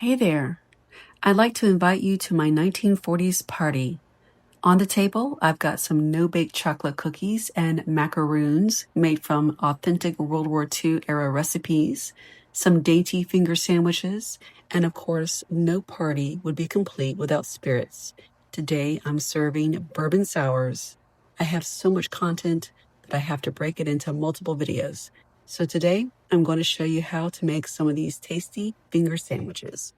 Hey there. I'd like to invite you to my 1940s party. On the table, I've got some no-bake chocolate cookies and macaroons made from authentic World War II era recipes, some dainty finger sandwiches, and of course, no party would be complete without spirits. Today, I'm serving bourbon sours. I have so much content that I have to break it into multiple videos. So today, I'm going to show you how to make some of these tasty finger sandwiches.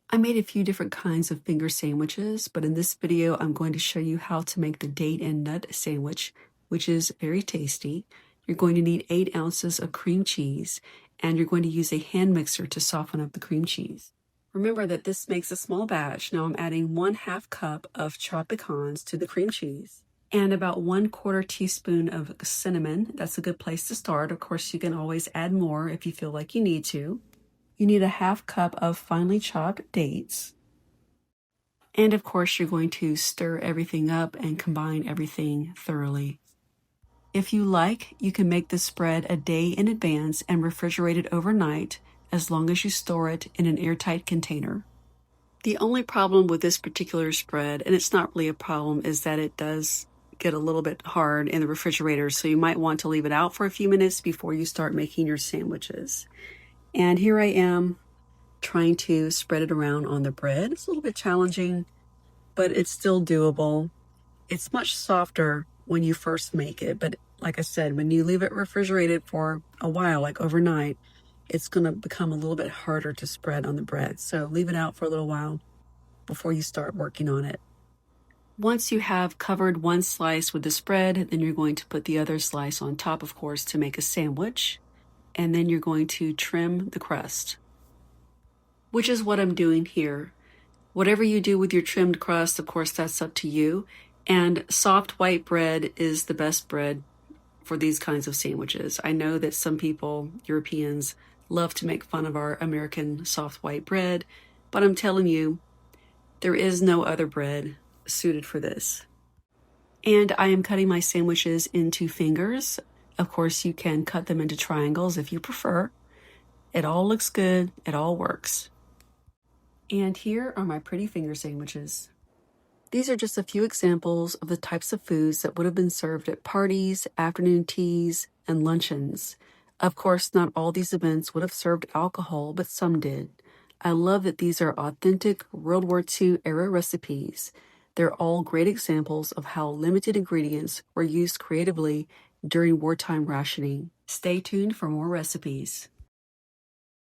I made a few different kinds of finger sandwiches, but in this video, I'm going to show you how to make the date and nut sandwich, which is very tasty. You're going to need 8 ounces of cream cheese, and you're going to use a hand mixer to soften up the cream cheese. Remember that this makes a small batch. Now I'm adding 1/2 cup of chopped pecans to the cream cheese and about 1/4 teaspoon of cinnamon. That's a good place to start. Of course, you can always add more if you feel like you need to. You need a 1/2 cup of finely chopped dates. And of course, you're going to stir everything up and combine everything thoroughly. If you like, you can make this spread a day in advance and refrigerate it overnight, as long as you store it in an airtight container. The only problem with this particular spread, and it's not really a problem, is that it does get a little bit hard in the refrigerator, so you might want to leave it out for a few minutes before you start making your sandwiches. And here I am trying to spread it around on the bread. It's a little bit challenging, but it's still doable. It's much softer when you first make it, but like I said, when you leave it refrigerated for a while, like overnight, it's going to become a little bit harder to spread on the bread. So leave it out for a little while before you start working on it. Once you have covered one slice with the spread, then you're going to put the other slice on top, of course, to make a sandwich. And then you're going to trim the crust, which is what I'm doing here. Whatever you do with your trimmed crust, of course, that's up to you. And soft white bread is the best bread for these kinds of sandwiches. I know that some people, Europeans, love to make fun of our American soft white bread, but I'm telling you, there is no other bread suited for this. And I am cutting my sandwiches into fingers. Of course, you can cut them into triangles if you prefer. It all looks good. It all works. And here are my pretty finger sandwiches. These are just a few examples of the types of foods that would have been served at parties, afternoon teas, and luncheons. Of course, not all these events would have served alcohol, but some did. I love that these are authentic World War II era recipes. They're all great examples of how limited ingredients were used creatively during wartime rationing. Stay tuned for more recipes.